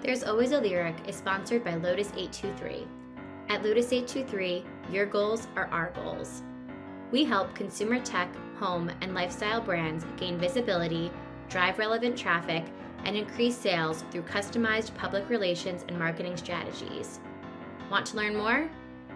There's Always a Lyric is sponsored by Lotus 823. At Lotus 823, your goals are our goals. We help consumer tech, home, and lifestyle brands gain visibility, drive relevant traffic, and increase sales through customized public relations and marketing strategies. Want to learn more?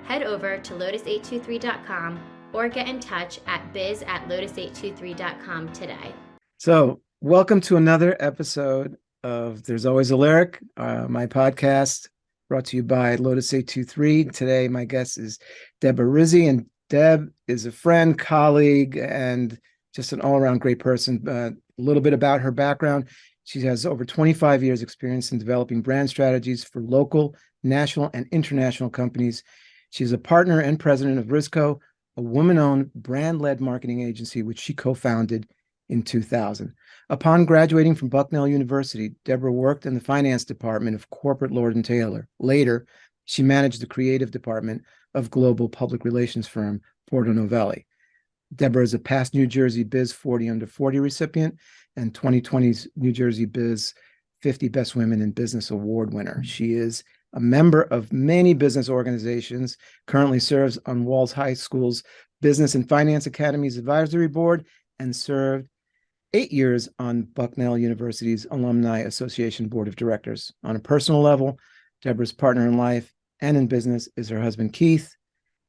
Head over to lotus823.com or get in touch at biz@lotus823.com today. So, welcome to another episode of There's Always a Lyric, my podcast brought to you by Lotus 823. Today, my guest is Debra Rizzi, and Deb is a friend, colleague, and just an all-around great person. A little bit about her background. She has over 25 years experience in developing brand strategies for local, national, and international companies. She's a partner and president of rizco, a woman-owned brand-led marketing agency, which she co-founded in 2000. Upon graduating from Bucknell University, Debra worked in the finance department of corporate Lord & Taylor. Later, she managed the creative department of global public relations firm Porter Novelli. Debra is a past New Jersey Biz 40 Under 40 recipient and 2020's New Jersey Biz 50 Best Women in Business Award winner. She is a member of many business organizations, currently serves on Walls High School's Business and Finance Academy's Advisory Board, and served 8 years on Bucknell University's Alumni Association Board of Directors. On a personal level, Debra's partner in life and in business is her husband, Keith,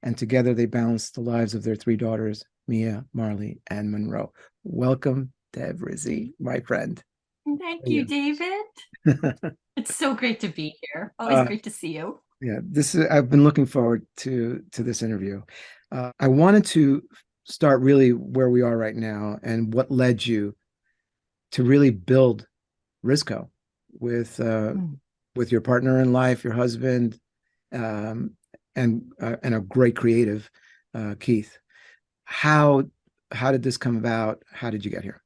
and together they balance the lives of their three daughters, Mia, Marley, and Monroe. Welcome, Deb Rizzi, my friend. Thank you, David. It's so great to be here. Always great to see you. Yeah, I've been looking forward to this interview. I wanted to start really where we are right now and what led you to really build rizco with your partner in life, your husband, and a great creative, Keith. How did this come about? How did you get here?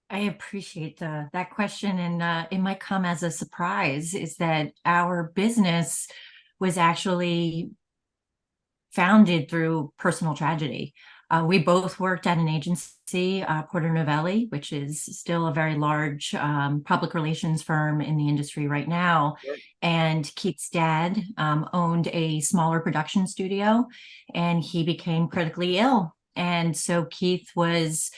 I appreciate that question, and it might come as a surprise, is that our business was actually founded through personal tragedy. We both worked at an agency, Porter Novelli, which is still a very large public relations firm in the industry right now. Sure. And Keith's dad owned a smaller production studio, and he became critically ill. And so Keith was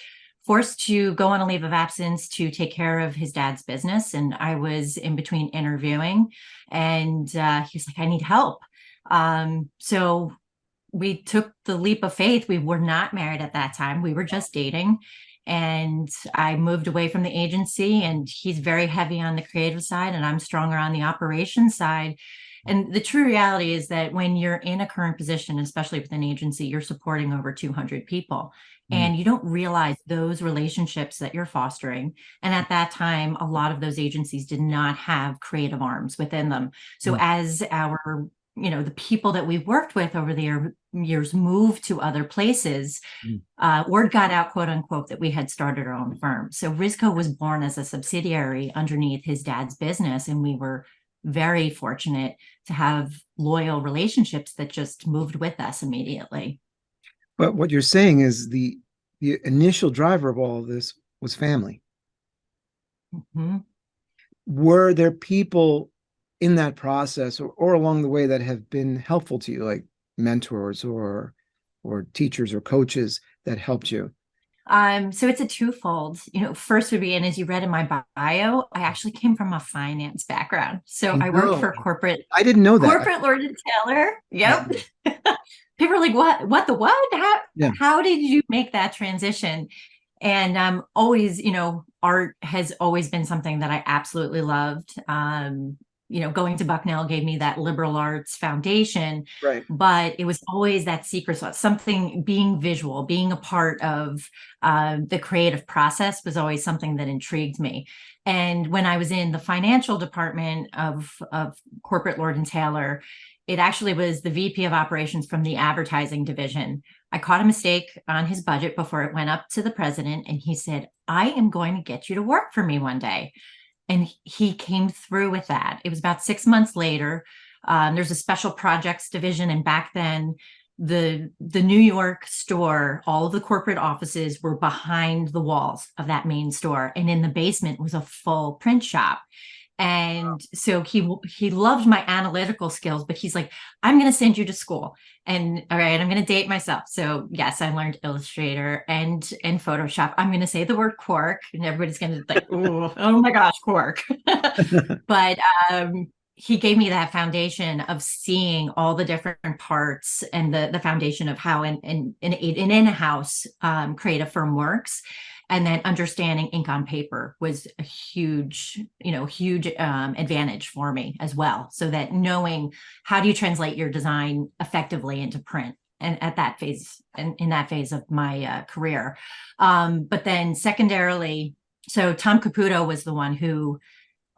forced to go on a leave of absence to take care of his dad's business. And I was in between interviewing, and he was like, I need help. So we took the leap of faith. We were not married at that time. We were just dating. And I moved away from the agency, and he's very heavy on the creative side, and I'm stronger on the operations side. And the true reality is that when you're in a current position, especially with an agency, you're supporting over 200 people. And you don't realize those relationships that you're fostering. And at that time, a lot of those agencies did not have creative arms within them. So as the people that we worked with over the years moved to other places, word got out, quote unquote, that we had started our own firm. So rizco was born as a subsidiary underneath his dad's business. And we were very fortunate to have loyal relationships that just moved with us immediately. But what you're saying is the initial driver of all of this was family. Mm-hmm. Were there people in that process or along the way that have been helpful to you, like mentors or teachers or coaches that helped you? So it's a twofold. First would be, and as you read in my bio, I actually came from a finance background. So I worked for corporate. I didn't know that. Corporate Lord & Taylor. Yep. People are like, what? How did you make that transition? And always, art has always been something that I absolutely loved. Going to Bucknell gave me that liberal arts foundation, right? But it was always that secret sauce, something, being visual, being a part of the creative process was always something that intrigued me. And when I was in the financial department of corporate Lord & Taylor, it actually was the VP of operations from the advertising division. I caught a mistake on his budget before it went up to the president, and he said, I am going to get you to work for me one day. And he came through with that. It was about 6 months later. There's a special projects division. And back then, the New York store, all of the corporate offices were behind the walls of that main store. And in the basement was a full print shop. And so he loved my analytical skills, but he's like, I'm going to send you to school. And all right, I'm going to date myself. So yes, I learned Illustrator and Photoshop. I'm going to say the word quark, and everybody's going to like, oh my gosh, quark. But he gave me that foundation of seeing all the different parts and the foundation of how an in-house creative firm works. And then understanding ink on paper was a huge advantage for me as well. So that knowing how do you translate your design effectively into print, and at that phase, in that phase of my career. But then secondarily, so Tom Caputo was the one who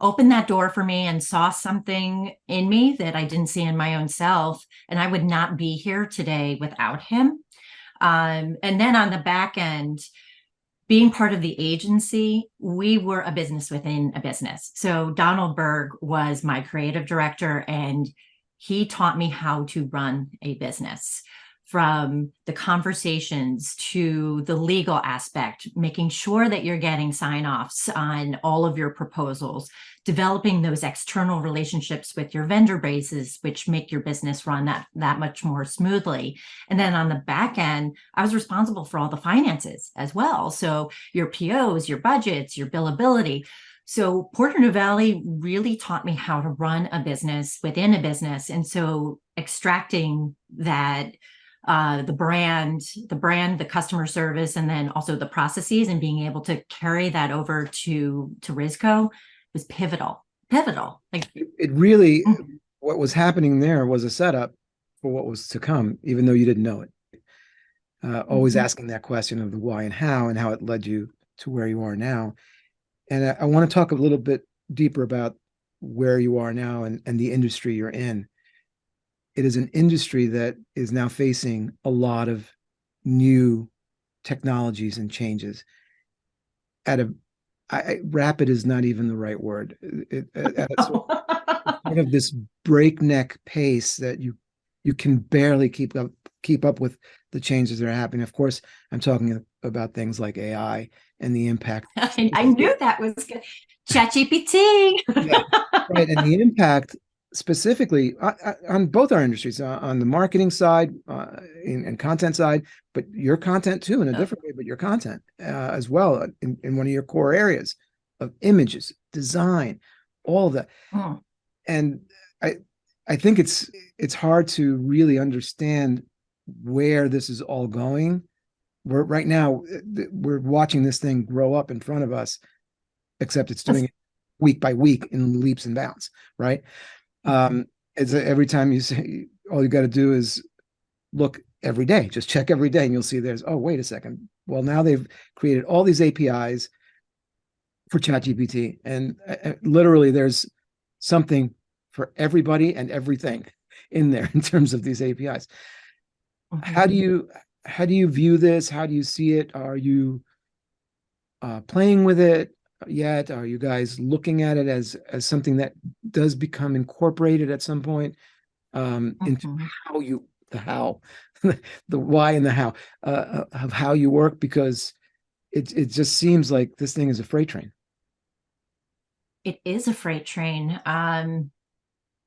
opened that door for me and saw something in me that I didn't see in my own self. And I would not be here today without him. And then on the back end, being part of the agency, we were a business within a business. So Donald Berg was my creative director, and he taught me how to run a business, from the conversations to the legal aspect, making sure that you're getting sign-offs on all of your proposals, developing those external relationships with your vendor bases, which make your business run that much more smoothly. And then on the back end, I was responsible for all the finances as well. So your POs, your budgets, your billability. So Porter Novelli really taught me how to run a business within a business. And so extracting that, the brand, the customer service, and then also the processes, and being able to carry that over to rizco was pivotal. Like it really, what was happening there was a setup for what was to come, even though you didn't know it. Always asking that question of the why and how it led you to where you are now. And I want to talk a little bit deeper about where you are now and the industry you're in. It is an industry that is now facing a lot of new technologies and changes rapid is not even the right word. At a sort of this breakneck pace that you can barely keep up with the changes that are happening. Of course, I'm talking about things like AI and the impact. I knew that was good. ChatGPT. Yeah, right, and the impact specifically on both our industries, on the marketing side and content side, but your content too in a different way, but your content as well in one of your core areas of images, design, all of that. And I think it's hard to really understand where this is all going. Right now we're watching this thing grow up in front of us, except it's doing it week by week in leaps and bounds, right? It's every time you say, all you got to do is look every day, just check every day, and you'll see there's, oh, wait a second. Well, now they've created all these APIs for ChatGPT, and literally there's something for everybody and everything in there in terms of these APIs. How do you view this? How do you see it? Are you playing with it yet? Are you guys looking at it as something that does become incorporated at some point into the why and the how of how you work? Because it just seems like this thing is a freight train. It is a freight train.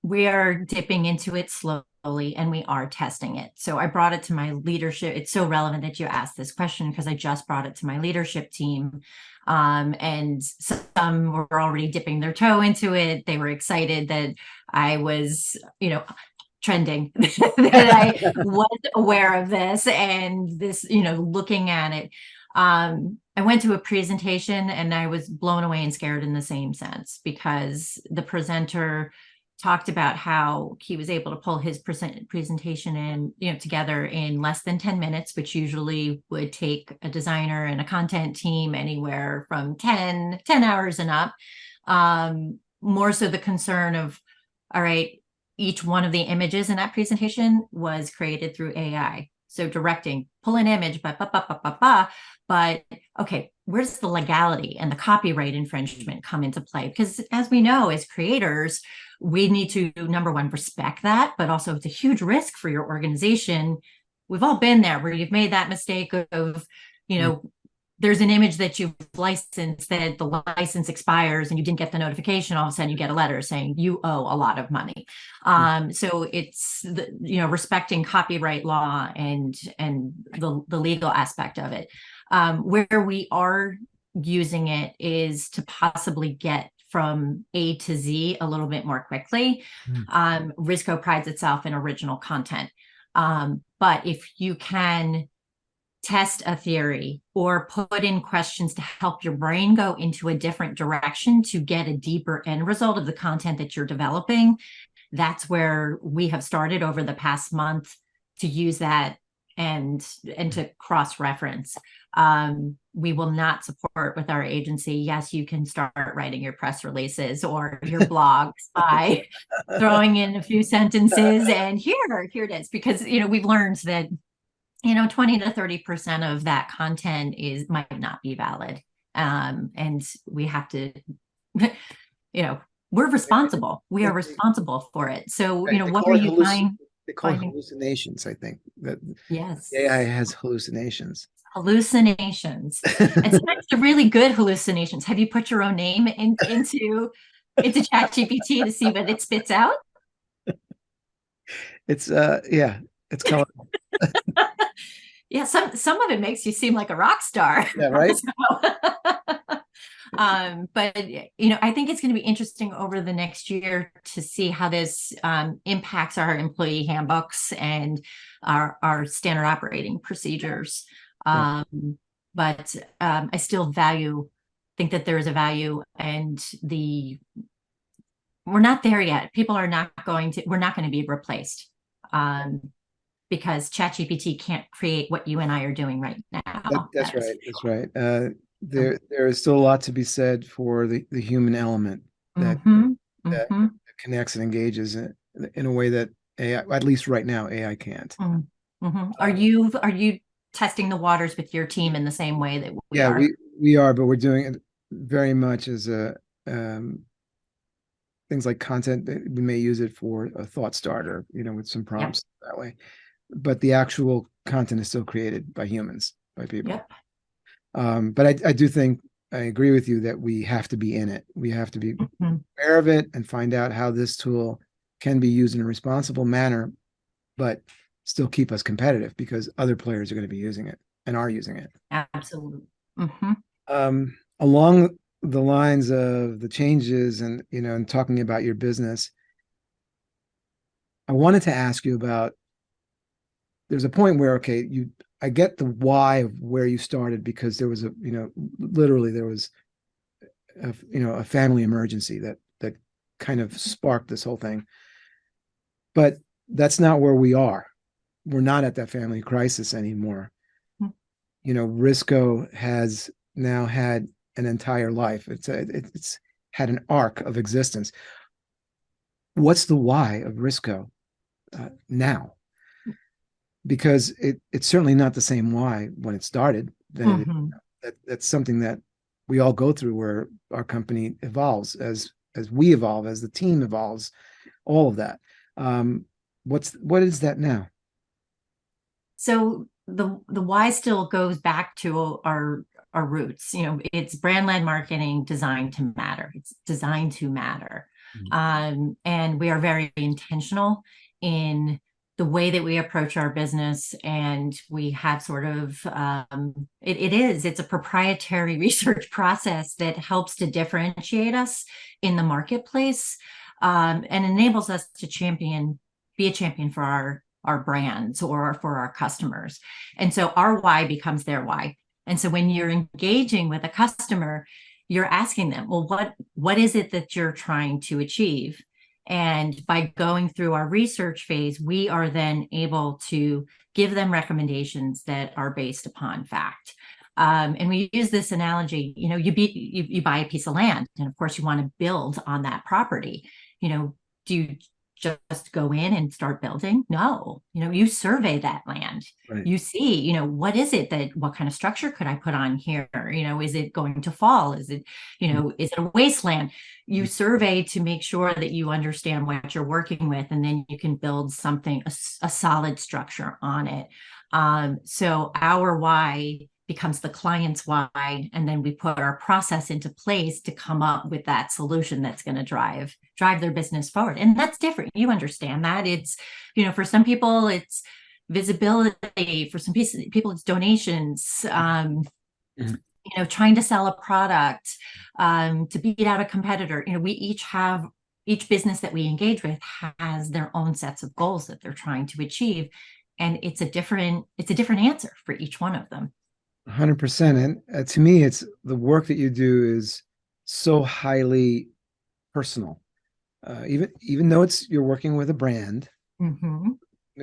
We are dipping into it slowly, and we are testing it. So I brought it to my leadership. It's so relevant that you asked this question, because I just brought it to my leadership team. And some were already dipping their toe into it. They were excited that I was, trending, that I was aware of this and this, looking at it. I went to a presentation and I was blown away and scared in the same sense, because the presenter talked about how he was able to pull his presentation in, together in less than 10 minutes, which usually would take a designer and a content team anywhere from 10 hours and up. More so the concern of, all right, each one of the images in that presentation was created through AI. So directing, pull an image, but okay, where's the legality and the copyright infringement come into play? Because as we know, as creators, we need to, number one, respect that, but also it's a huge risk for your organization. We've all been there where you've made that mistake of, there's an image that you've licensed, that the license expires and you didn't get the notification. All of a sudden you get a letter saying you owe a lot of money. So it's respecting copyright law and the legal aspect of it. Where we are using it is to possibly get from A to Z a little bit more quickly. Rizco prides itself in original content. But if you can test a theory or put in questions to help your brain go into a different direction to get a deeper end result of the content that you're developing, that's where we have started over the past month to use that and to cross-reference. We will not support with our agency. Yes, you can start writing your press releases or your blogs by throwing in a few sentences and here it is, because we've learned that 20 to 30% of that content might not be valid. And we have to, we're responsible. We are responsible for it. So, what are you finding? They call it hallucinations, I think. That yes. AI has hallucinations. Hallucinations. And sometimes they're really good hallucinations. Have you put your own name into ChatGPT to see what it spits out? It's it's colorful. Yeah, some of it makes you seem like a rock star. Yeah, right. But I think it's going to be interesting over the next year to see how this impacts our employee handbooks and our standard operating procedures. But I still think that there is a value, and we're not there yet. We're not going to be replaced. Because ChatGPT can't create what you and I are doing right now. That's right. That's right. There is still a lot to be said for the human element that connects and engages in a way that AI, at least right now, AI can't. Are you testing the waters with your team in the same way that we are? Yeah, we are, but we're doing it very much as a things like content. We may use it for a thought starter, with some prompts that way. But the actual content is still created by humans, by people. But I do think I agree with you that we have to be in it. We have to be aware of it and find out how this tool can be used in a responsible manner, but still keep us competitive, because other players are going to be using it and are using it. Absolutely. Along the lines of the changes and talking about your business, I wanted to ask you about, there's a point where, I get the why of where you started, because there was literally there was a family emergency that kind of sparked this whole thing. But that's not where we are. We're not at that family crisis anymore. Rizco has now had an entire life. It's had an arc of existence. What's the why of Rizco now? Because it's certainly not the same why when it started. That's something that we all go through, where our company evolves as we evolve, as the team evolves, all of that. What is that now? So the why still goes back to our roots. It's brand-led marketing designed to matter. It's designed to matter. And we are very intentional in the way that we approach our business, and we have sort of it's a proprietary research process that helps to differentiate us in the marketplace, and enables us to be a champion for our brands or for our customers. And so our why becomes their why. And so when you're engaging with a customer, you're asking them, well, what is it that you're trying to achieve? And by going through our research phase, we are then able to give them recommendations that are based upon fact. And we use this analogy, you buy a piece of land, and of course you want to build on that property. Do you just go in and start building? No, you survey that land. Right. You see, what is it what kind of structure could I put on here? Is it going to fall? Is it, is it a wasteland? You survey to make sure that you understand what you're working with, and then you can build something, a solid structure on it. So our why becomes the client's why, and then we put our process into place to come up with that solution that's going to drive their business forward. And that's different. You understand that. It's, for some people it's visibility, for some people it's donations, Mhm. trying to sell a product, to beat out a competitor. Each business that we engage with has their own sets of goals that they're trying to achieve, and it's a different answer for each one of them. 100%. And to me, it's the work that you do is so highly personal. Even though you're working with a brand, Mm-hmm.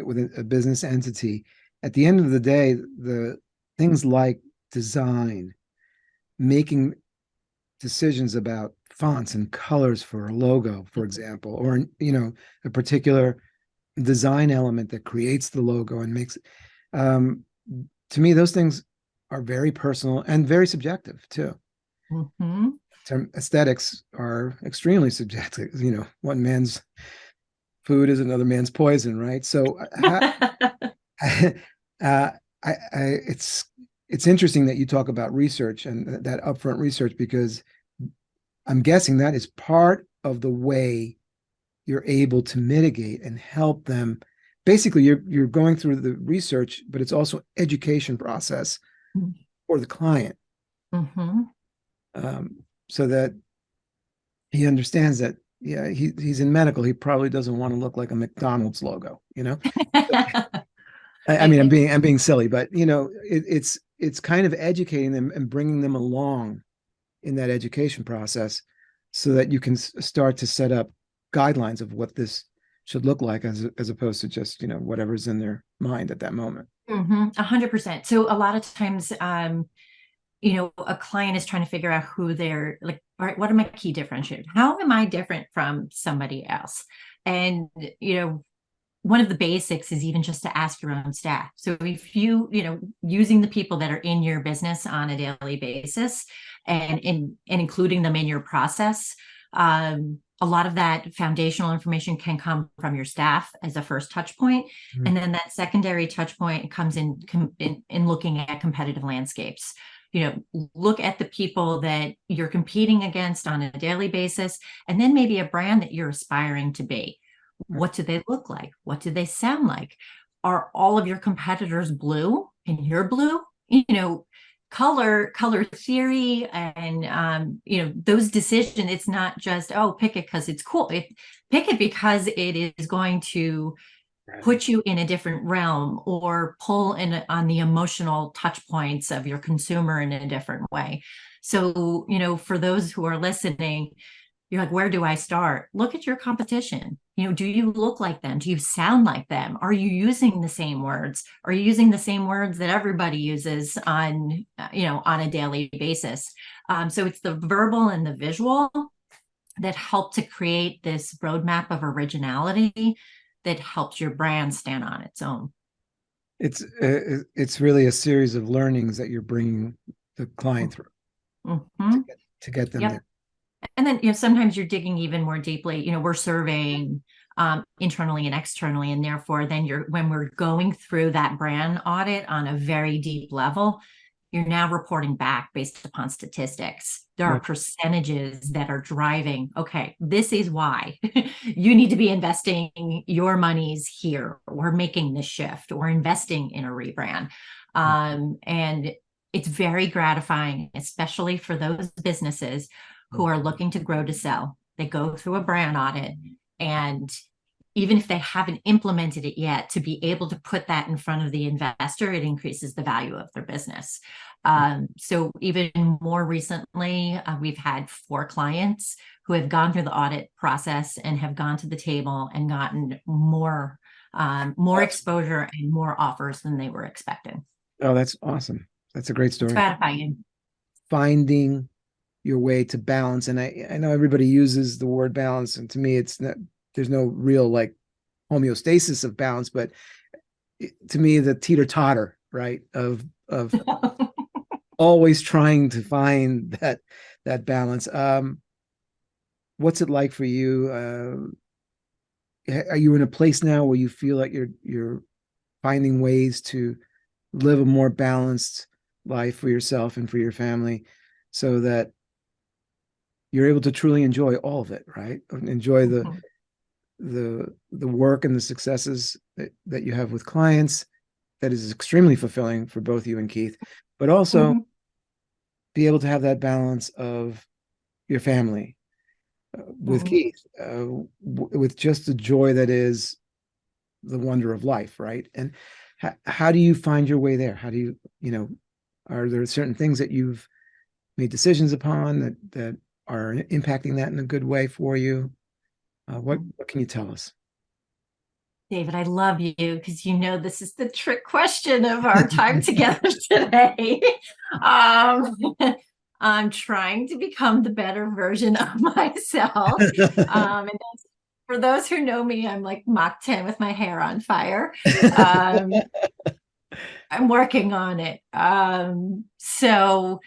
with a business entity, at the end of the day, the things like design, making decisions about fonts and colors for a logo, for example, or a particular design element that creates the logo and makes um, to me those things are very personal and very subjective too. Mm-hmm. Aesthetics are extremely subjective. One man's food is another man's poison, right? So uh, I, it's interesting that you talk about research and that upfront research, because I'm guessing that is part of the way you're able to mitigate and help them. Basically, you're going through the research, but it's also education process for the client, Mm-hmm. so that he understands that, yeah, he's in medical. He probably doesn't want to look like a McDonald's logo. I mean, I'm being silly, but it's kind of educating them and bringing them along in that education process, so that you can start to set up guidelines of what this should look like, as opposed to just whatever's in their mind at that moment. 100%. So a lot of times, a client is trying to figure out who they're like, all right, what are my key differentiators? How am I different from somebody else? And, one of the basics is even just to ask your own staff. So if using the people that are in your business on a daily basis, and including them in your process, a lot of that foundational information can come from your staff as a first touch point. Mhm. And then that secondary touch point comes in looking at competitive landscapes. Look at the people that you're competing against on a daily basis, and then maybe a brand that you're aspiring to be. What do they look like? What do they sound like? Are all of your competitors blue and you're blue? Color theory, and those decisions. It's not just, oh, pick it because it's cool. Pick it because it is going to put you in a different realm, or pull in on the emotional touch points of your consumer in a different way. So, for those who are listening, you're like, where do I start? Look at your competition. Do you look like them? Do you sound like them? Are you using the same words? Are you using the same words that everybody uses on a daily basis? So it's the verbal and the visual that help to create this roadmap of originality that helps your brand stand on its own. It's really a series of learnings that you're bringing the client through Mm-hmm. to get them Yep. there. And then, sometimes you're digging even more deeply. We're surveying internally and externally, and therefore then when we're going through that brand audit on a very deep level, you're now reporting back based upon statistics. There are percentages that are driving, okay, this is why you need to be investing your monies here, or making this shift, or investing in a rebrand. And it's very gratifying, especially for those businesses who are looking to grow to sell. They go through a brand audit, and even if they haven't implemented it yet, to be able to put that in front of the investor, it increases the value of their business. So even more recently, we've had 4 clients who have gone through the audit process and have gone to the table and gotten more exposure and more offers than they were expecting. Oh, that's awesome. That's a great It's story. gratifying. Finding your way to balance. And I know everybody uses the word balance, and to me, it's not, there's no real like homeostasis of balance, but to me, the teeter-totter, right, of always trying to find that balance. What's it like for you? Are you in a place now where you feel like you're finding ways to live a more balanced life for yourself and for your family so that you're able to truly enjoy all of it, right? Enjoy Mhm. the work and the successes that you have with clients. That is extremely fulfilling for both you and Keith, but also Mhm. be able to have that balance of your family with Mhm. Keith, with just the joy that is the wonder of life, right? And how do you find your way there? How do you, are there certain things that you've made decisions upon that are impacting that in a good way for you? What can you tell us? David, I love you because this is the trick question of our time together today. Um, I'm trying to become the better version of myself. And for those who know me, I'm like Mach 10 with my hair on fire. Um, I'm working on it. So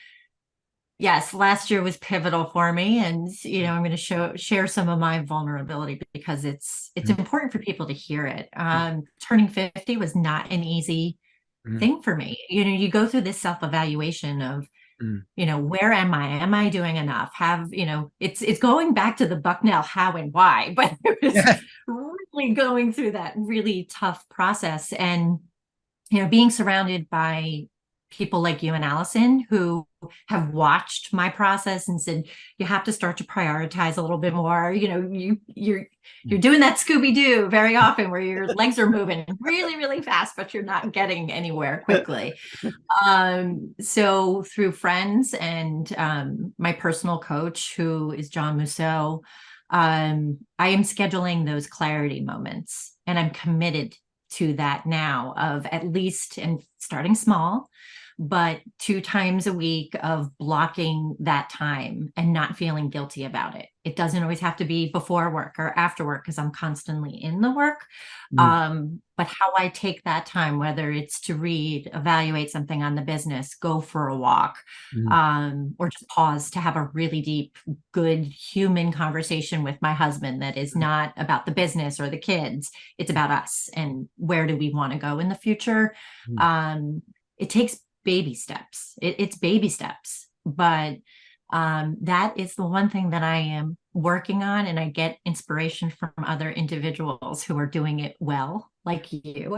yes, last year was pivotal for me, and I'm going to share some of my vulnerability because it's important for people to hear it. Turning 50 was not an easy Mhm. thing for me. You go through this self-evaluation of, Mhm. where am I? Am I doing enough? It's going back to the Bucknell how and why, but it was Yeah. really going through that really tough process. And being surrounded by people like you and Allison who have watched my process and said, you have to start to prioritize a little bit more. You're doing that Scooby-Doo very often where your legs are moving really, really fast, but you're not getting anywhere quickly. So through friends and my personal coach, who is John Musso, I am scheduling those clarity moments, and I'm committed to that now of at least, and starting small, but 2 times a week of blocking that time and not feeling guilty about it. It doesn't always have to be before work or after work because I'm constantly in the work. Mhm. But how I take that time, whether it's to read, evaluate something on the business, go for a walk, Mhm. or just pause to have a really deep, good human conversation with my husband that is not about the business or the kids. It's about us and where do we want to go in the future. Mhm. It takes baby steps. It's baby steps, but that is the one thing that I am working on, and I get inspiration from other individuals who are doing it well, like you.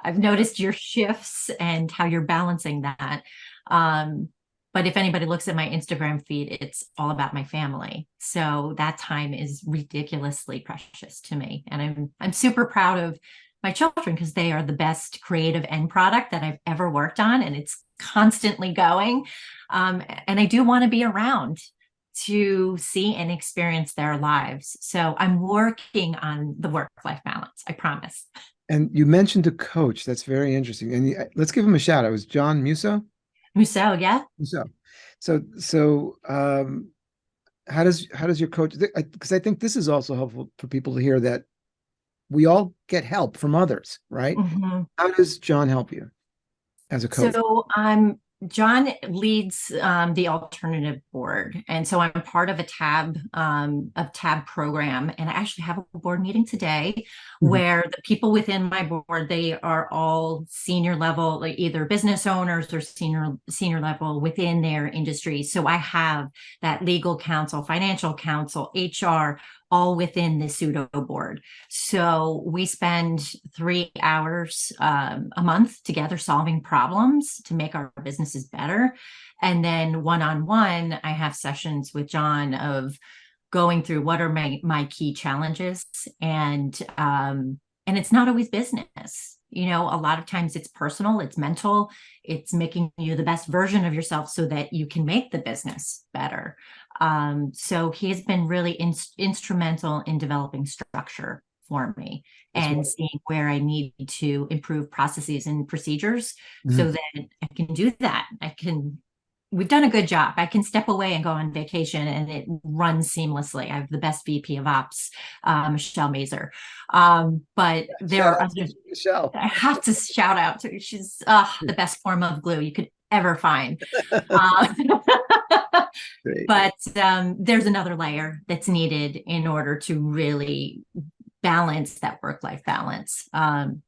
I've noticed your shifts and how you're balancing that. Um, but if anybody looks at my Instagram feed, it's all about my family. So that time is ridiculously precious to me, and I'm super proud of my children because they are the best creative end product that I've ever worked on, and it's constantly going. And I do want to be around to see and experience their lives. So I'm working on the work-life balance, I promise. And you mentioned a coach. That's very interesting. And let's give him a shout out. It was John Musso. Musso, yeah. Musso. So, how does your coach? Because I think this is also helpful for people to hear that we all get help from others, right? Mhm. How does John help you as a coach? So John leads the alternative board, and so I'm part of a tab program, and I actually have a board meeting today Mhm. where the people within my board, they are all senior level, like either business owners or senior level within their industry. So I have that legal counsel, financial counsel, HR, all within the pseudo board. So we spend 3 hours a month together solving problems to make our businesses better. And then one-on-one, I have sessions with John of going through what are my key challenges. And it's not always business. A lot of times it's personal, it's mental, it's making you the best version of yourself so that you can make the business better. So he has been really instrumental in developing structure for me That's and wonderful. seeing where I need to improve processes and procedures Mhm. so that I can do that. We've done a good job. I can step away and go on vacation and it runs seamlessly. I have the best VP of Ops, Michelle Mazer. But there Shout are out to others Michelle. I have to shout out to. She's the best form of glue you could ever find. Uh, Great. but there's another layer that's needed in order to really balance that work-life balance.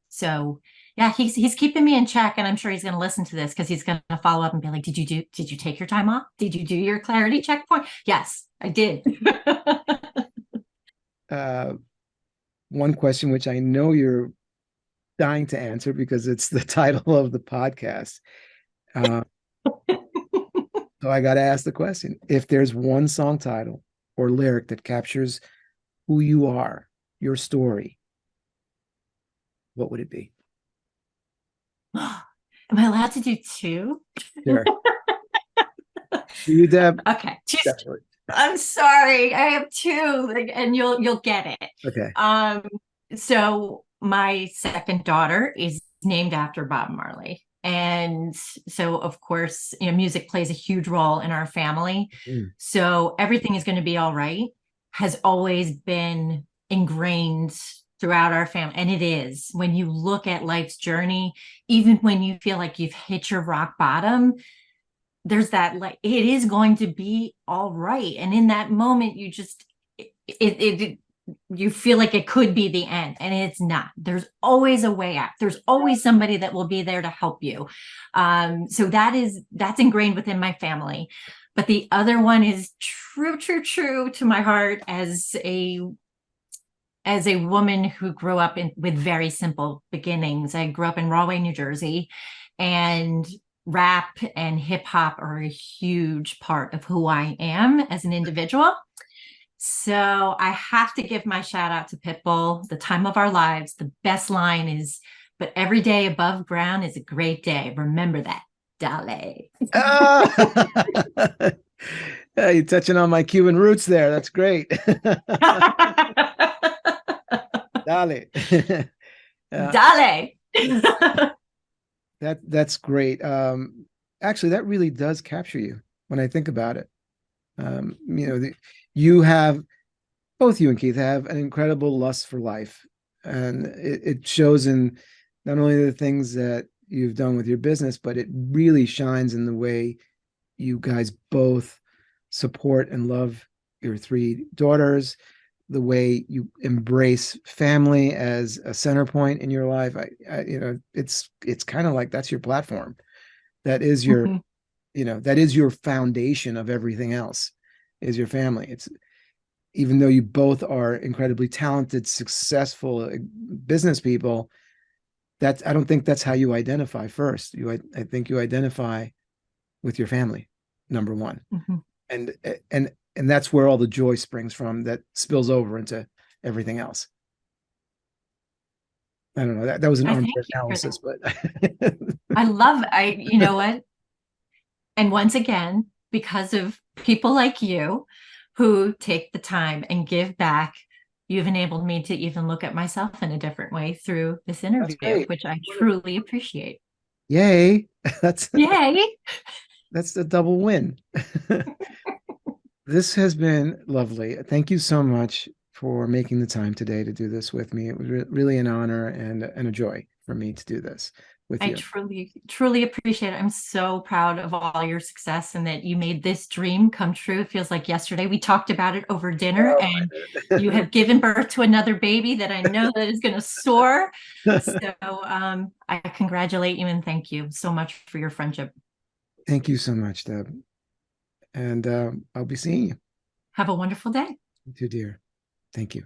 So Yeah, he's keeping me in check, and I'm sure he's going to listen to this because he's going to follow up and be like, did you take your time off? Did you do your clarity checkpoint? Yes, I did. Uh, One question, which I know you're dying to answer because it's the title of the podcast. Uh, so I got to ask the question: if there's one song title or lyric that captures who you are, your story, what would it be? Am I allowed to do two? Sure. You, Deb? Okay. Definitely. I'm sorry. I have two, and you'll get it. Okay. Um, so my second daughter is named after Bob Marley. And so of course, music plays a huge role in our family. Mm. So everything is going to be all right has always been ingrained throughout our family. And it is. When you look at life's journey, even when you feel like you've hit your rock bottom, there's that, like, it is going to be all right. And in that moment, you just it you feel like it could be the end, and it's not. There's always a way out. There's always somebody that will be there to help you. So that's ingrained within my family. But the other one is true to my heart as a woman who grew up with very simple beginnings. I grew up in Rahway, New Jersey, and rap and hip hop are a huge part of who I am as an individual. So I have to give my shout out to Pitbull, The Time of Our Lives. The best line is, but every day above ground is a great day. Remember that. Dale. Ah! You're touching on my Cuban roots there. That's great. Dale. Dale. That's great. Actually, that really does capture you when I think about it. You have both you and Keith have an incredible lust for life, and it shows in not only the things that you've done with your business, but it really shines in the way you guys both support and love your three daughters, the way you embrace family as a center point in your life. It's kind of like that's your platform. That is your, Mhm. that is your foundation of everything else, is your family. It's even though you both are incredibly talented, successful business people, that's I don't think that's how you identify first. I think you identify with your family, number one. Mhm. And and that's where all the joy springs from that spills over into everything else. I don't know. That was an I armchair thank you for that. analysis, but You know what? And once again, because of people like you who take the time and give back, you've enabled me to even look at myself in a different way through this that's interview, great. which I truly appreciate. Yay. That's Yay. that's the double win. This has been lovely. Thank you so much for making the time today to do this with me. It was really an honor and a joy for me to do this with I you. truly appreciate it. I'm so proud of all your success and that you made this dream come true. It feels like yesterday we talked about it over dinner, Oh, and you have given birth to another baby that I know that is going to soar. So I congratulate you and thank you so much for your friendship. Thank you so much, Deb. And I'll be seeing you. Have a wonderful day. You too, dear. Thank you.